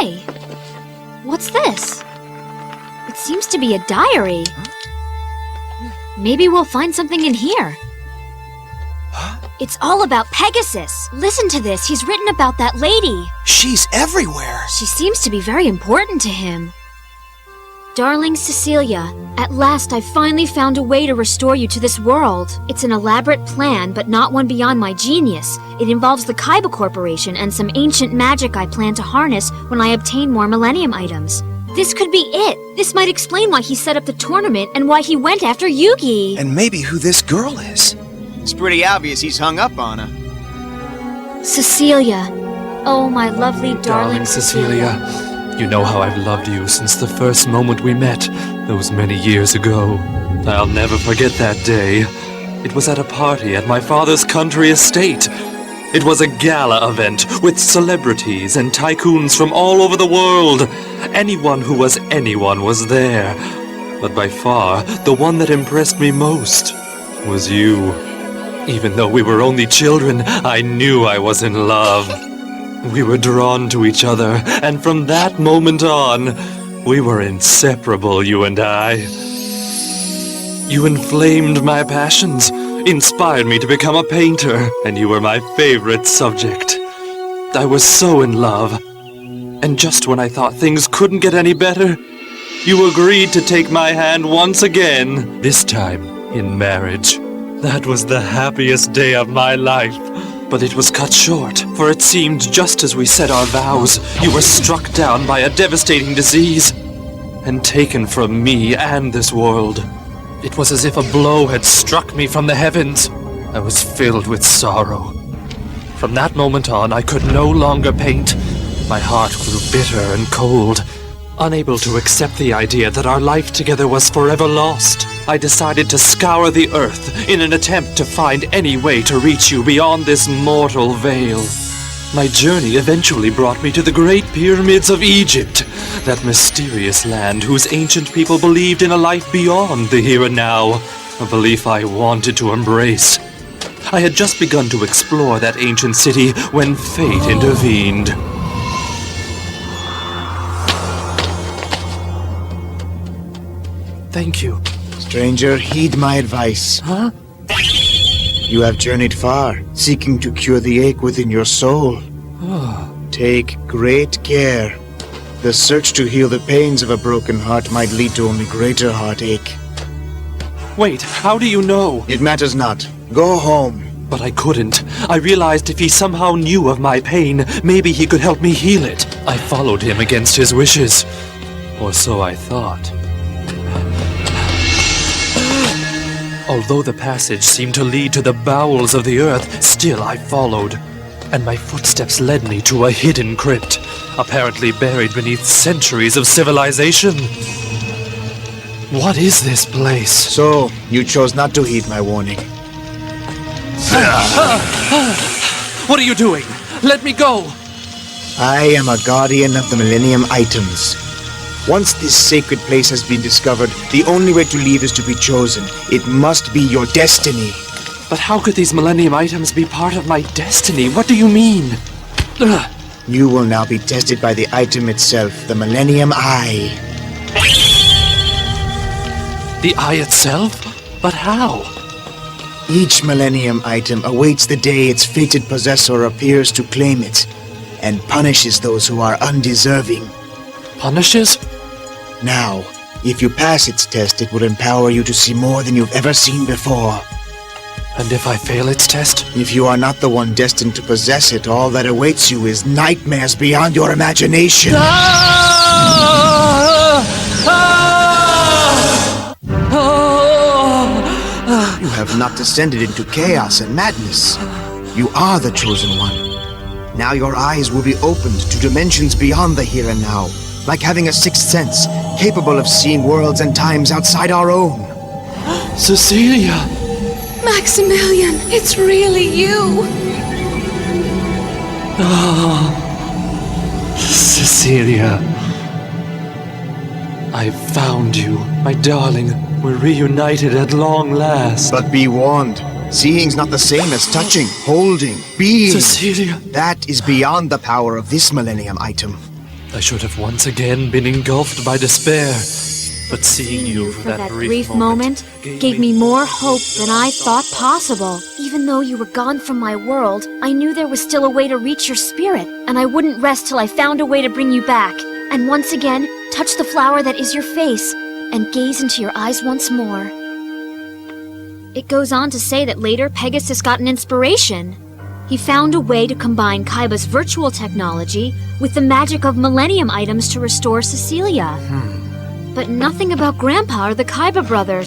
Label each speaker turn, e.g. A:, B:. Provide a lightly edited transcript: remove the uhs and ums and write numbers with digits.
A: Hey, what's this? It seems to be a diary. Maybe we'll find something in here. It's all about Pegasus. Listen to this. He's written about that lady.
B: She's everywhere.
A: She seems to be very important to him. Darling Cecilia, at last I've finally found a way to restore you to this world. It's an elaborate plan, but not one beyond my genius. It involves the Kaiba Corporation and some ancient magic I plan to harness when I obtain more Millennium items. This could be it. This might explain why he set up the tournament and why he went after Yugi.
B: And maybe who this girl is.
C: It's pretty obvious he's hung up on her.
A: Cecilia. Oh, my lovely darling
D: Cecilia. You know how I've loved you since the first moment we met, those many years ago. I'll never forget that day. It was at a party at my father's country estate. It was a gala event with celebrities and tycoons from all over the world. Anyone who was anyone was there. But by far, the one that impressed me most was you. Even though we were only children, I knew I was in love. We were drawn to each other, and from that moment on, we were inseparable, you and I. You inflamed my passions, inspired me to become a painter, and you were my favorite subject. I was so in love, and just when I thought things couldn't get any better, you agreed to take my hand once again, this time in marriage. That was the happiest day of my life. But it was cut short, for it seemed just as we said our vows, you were struck down by a devastating disease, and taken from me and this world. It was as if a blow had struck me from the heavens. I was filled with sorrow. From that moment on, I could no longer paint. My heart grew bitter and cold. Unable to accept the idea that our life together was forever lost, I decided to scour the earth in an attempt to find any way to reach you beyond this mortal veil. My journey eventually brought me to the Great Pyramids of Egypt, that mysterious land whose ancient people believed in a life beyond the here and now, a belief I wanted to embrace. I had just begun to explore that ancient city when fate intervened. Thank you.
E: Stranger, heed my advice.
D: Huh?
E: You have journeyed far, seeking to cure the ache within your soul. Take great care. The search to heal the pains of a broken heart might lead to only greater heartache.
D: Wait, how do you know?
E: It matters not. Go home.
D: But I couldn't. I realized if he somehow knew of my pain, maybe he could help me heal it. I followed him against his wishes. Or so I thought. Although the passage seemed to lead to the bowels of the earth, still I followed. And my footsteps led me to a hidden crypt, apparently buried beneath centuries of civilization. What is this place?
E: So, you chose not to heed my warning.
D: What are you doing? Let me go!
E: I am a guardian of the Millennium Items. Once this sacred place has been discovered, the only way to leave is to be chosen. It must be your destiny.
D: But how could these Millennium Items be part of my destiny? What do you mean?
E: You will now be tested by the item itself, the Millennium Eye.
D: The eye itself? But how?
E: Each Millennium Item awaits the day its fated possessor appears to claim it, and punishes those who are undeserving.
D: Punishes?
E: Now, if you pass its test, it will empower you to see more than you've ever seen before.
D: And if I fail its test?
E: If you are not the one destined to possess it, all that awaits you is nightmares beyond your imagination. You have not descended into chaos and madness. You are the chosen one. Now your eyes will be opened to dimensions beyond the here and now, like having a sixth sense, capable of seeing worlds and times outside our own.
D: Cecilia!
F: Maximilian, it's really you!
D: Cecilia. I've found you, my darling. We're reunited at long last.
E: But be warned, seeing's not the same as touching, holding, being.
D: Cecilia.
E: That is beyond the power of this Millennium Item.
D: I should have once again been engulfed by despair. But seeing you for that brief moment
A: gave me more hope than I thought possible. Even though you were gone from my world, I knew there was still a way to reach your spirit, and I wouldn't rest till I found a way to bring you back. And once again, touch the flower that is your face, and gaze into your eyes once more. It goes on to say that later Pegasus got an inspiration. He found a way to combine Kaiba's virtual technology with the magic of Millennium items to restore Cecilia. But nothing about Grandpa or the Kaiba brothers.